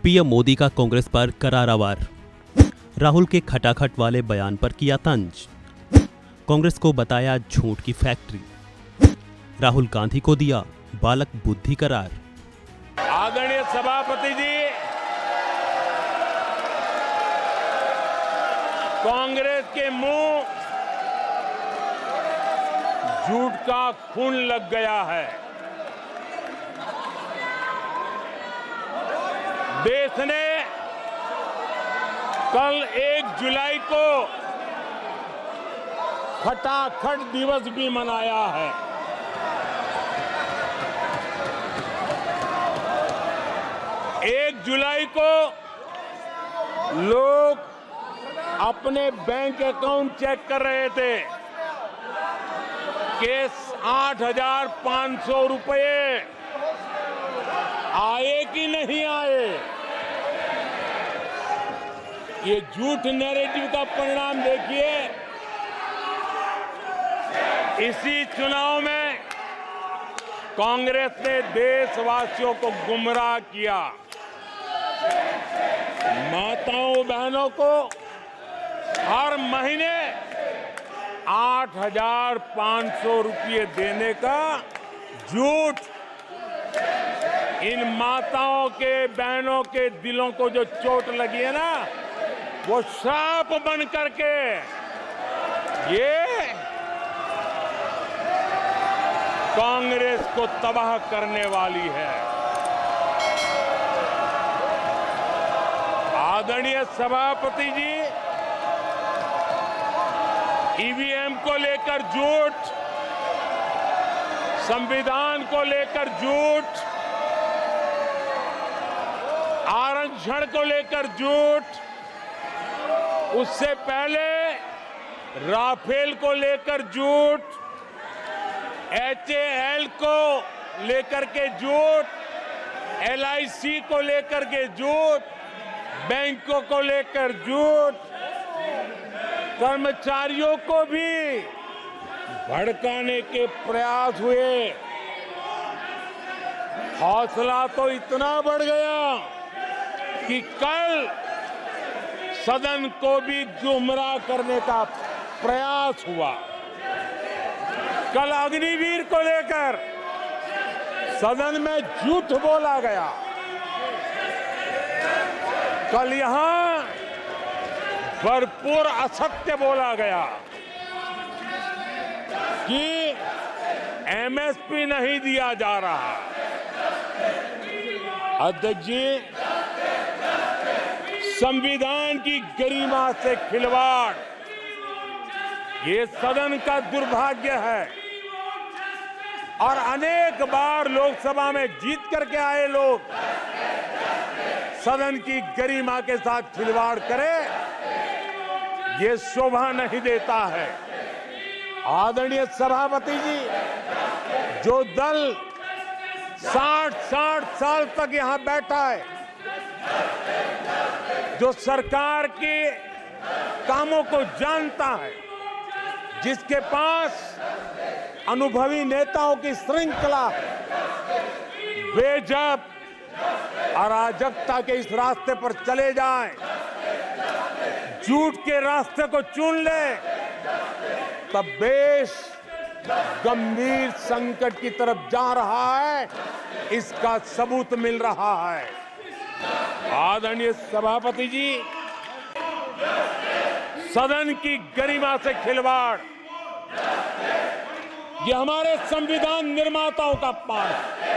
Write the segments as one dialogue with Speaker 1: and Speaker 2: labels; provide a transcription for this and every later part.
Speaker 1: PM Modi का कांग्रेस पर करारा वार। राहुल के खटाखट वाले बयान पर किया तंज। कांग्रेस को बताया झूठ की फैक्ट्री। राहुल गांधी को दिया बालक बुद्धि करार।
Speaker 2: आदरणीय सभापति जी, कांग्रेस के मुंह झूठ का खून लग गया है। देश ने कल 1 जुलाई को खटाखट दिवस भी मनाया है। एक जुलाई को लोग अपने बैंक अकाउंट चेक कर रहे थे कि 8,500 रुपये आए कि नहीं आए। ये झूठ नैरेटिव का परिणाम देखिए। इसी चुनाव में कांग्रेस ने देशवासियों को गुमराह किया। माताओं बहनों को हर महीने 8,500 रुपये देने का झूठ। इन माताओं के बहनों के दिलों को जो चोट लगी है ना, वो श्राप बन करके ये कांग्रेस को तबाह करने वाली है। आदरणीय सभापति जी, ईवीएम को लेकर झूठ, संविधान को लेकर झूठ, आरक्षण को लेकर झूठ, उससे पहले राफेल को लेकर झूठ, HAL को लेकर के झूठ, LIC को लेकर के झूठ, बैंकों को लेकर झूठ, कर्मचारियों को भी भड़काने के प्रयास हुए। हौसला तो इतना बढ़ गया कि कल सदन को भी गुमराह करने का प्रयास हुआ। कल अग्निवीर को लेकर सदन में झूठ बोला गया। कल यहां भरपूर असत्य बोला गया कि MSP नहीं दिया जा रहा। अध्यक्ष जी, संविधान की गरिमा से खिलवाड़ ये सदन का दुर्भाग्य है। और अनेक बार लोकसभा में जीत करके आए लोग सदन की गरिमा के साथ खिलवाड़ करे, ये शोभा नहीं देता है। आदरणीय सभापति जी, जो दल 60 साल तक यहां बैठा है, जो सरकार के कामों को जानता है, जिसके पास अनुभवी नेताओं की श्रृंखला है, वे जब अराजकता के इस रास्ते पर चले जाएं, झूठ के रास्ते को चुन ले, तब देश गंभीर संकट की तरफ जा रहा है। इसका सबूत मिल रहा है। आदरणीय सभापति जी, सदन की गरिमा से खिलवाड़ ये हमारे संविधान निर्माताओं का अपमान है।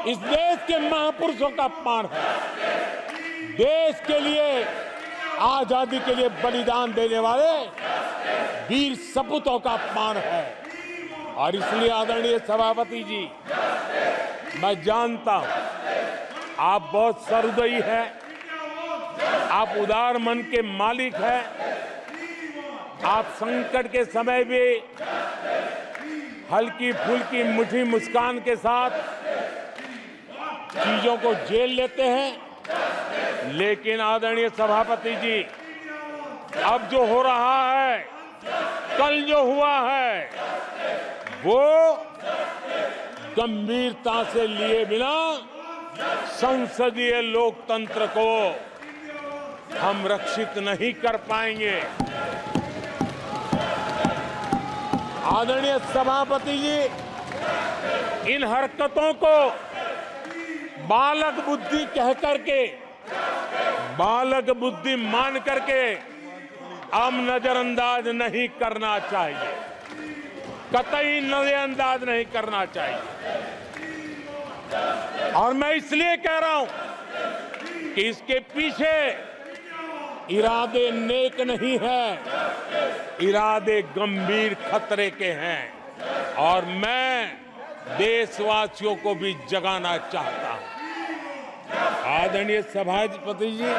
Speaker 2: इस देश के महापुरुषों का अपमान है। देश के लिए, आजादी के लिए बलिदान देने वाले वीर सपूतों का अपमान है। और इसलिए आदरणीय सभापति जी, मैं जानता हूं आप बहुत सहृदयी हैं, आप उदार मन के मालिक हैं। आप संकट के समय भी हल्की फुल्की मीठी मुस्कान के साथ चीजों को झेल लेते हैं। लेकिन आदरणीय सभापति जी, अब जो हो रहा है, कल जो हुआ है, वो गंभीरता से लिए बिना संसदीय लोकतंत्र को हम रक्षित नहीं कर पाएंगे। आदरणीय सभापति जी, इन हरकतों को बालक बुद्धि कह करके, बालक बुद्धि मान करके हम नजरअंदाज नहीं करना चाहिए, कतई नजरअंदाज नहीं करना चाहिए। और मैं इसलिए कह रहा हूं कि इसके पीछे इरादे नेक नहीं है, इरादे गंभीर खतरे के हैं और मैं देशवासियों को भी जगाना चाहता हूं। आदरणीय सभापति जी,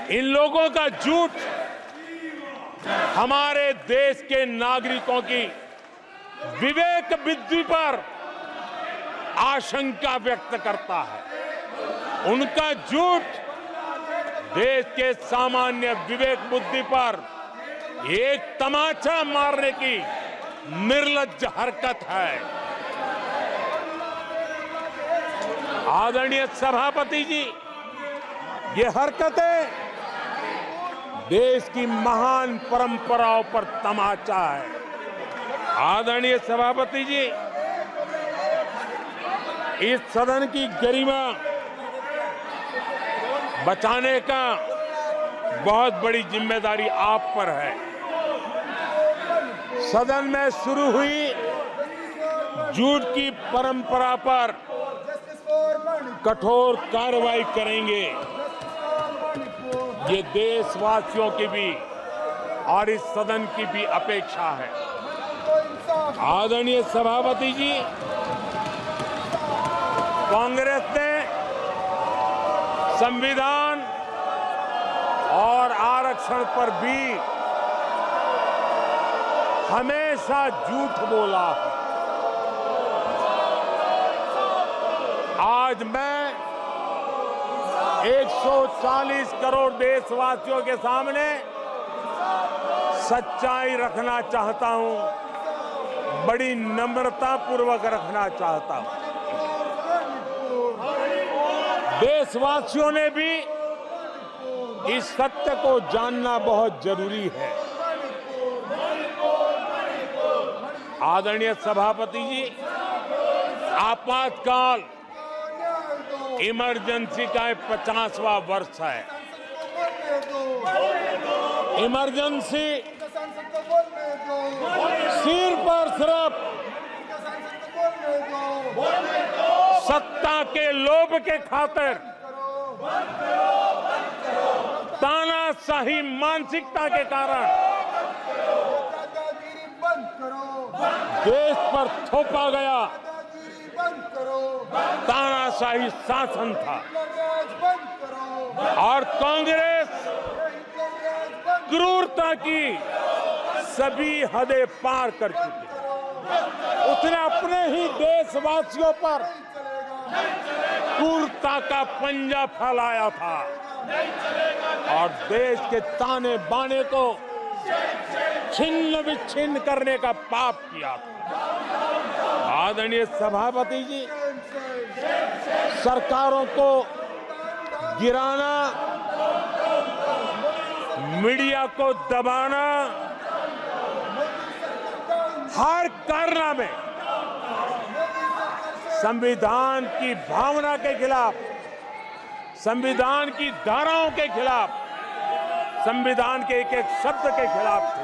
Speaker 2: इन लोगों का झूठ हमारे देश के नागरिकों की विवेक बुद्धि पर आशंका व्यक्त करता है। उनका झूठ देश के सामान्य विवेक बुद्धि पर एक तमाचा मारने की निर्लज्ज हरकत है। आदरणीय सभापति जी, ये हरकतें देश की महान परंपराओं पर तमाचा है। आदरणीय सभापति जी, इस सदन की गरिमा बचाने का बहुत बड़ी जिम्मेदारी आप पर है। सदन में शुरू हुई झूठ की परंपरा पर कठोर कार्रवाई करेंगे, ये देशवासियों की भी और इस सदन की भी अपेक्षा है। आदरणीय सभापति जी, कांग्रेस ने संविधान और आरक्षण पर भी हमेशा झूठ बोला है। आज मैं 140 करोड़ देशवासियों के सामने सच्चाई रखना चाहता हूं, बड़ी नम्रता पूर्वक रखना चाहता हूं। देशवासियों ने भी इस सत्य को जानना बहुत जरूरी है। आदरणीय सभापति जी, आपातकाल इमरजेंसी का 50वां वर्ष है। इमरजेंसी सिर पर सिर्फ सत्ता के लोभ के खातिर, तानाशाही मानसिकता के कारण देश पर थोपा गया तानाशाही शासन था और कांग्रेस क्रूरता की सभी हदें पार कर चुकी है। उसने अपने ही देशवासियों पर क्रूरता का पंजा फैलाया था और देश के ताने बाने को छिन्न विच्छिन्न करने का पाप किया था। आदरणीय सभापति जी, सरकारों को गिराना, मीडिया को दबाना, हर कारनामे संविधान की भावना के खिलाफ, संविधान की धाराओं के खिलाफ, संविधान के एक एक शब्द के खिलाफ थे।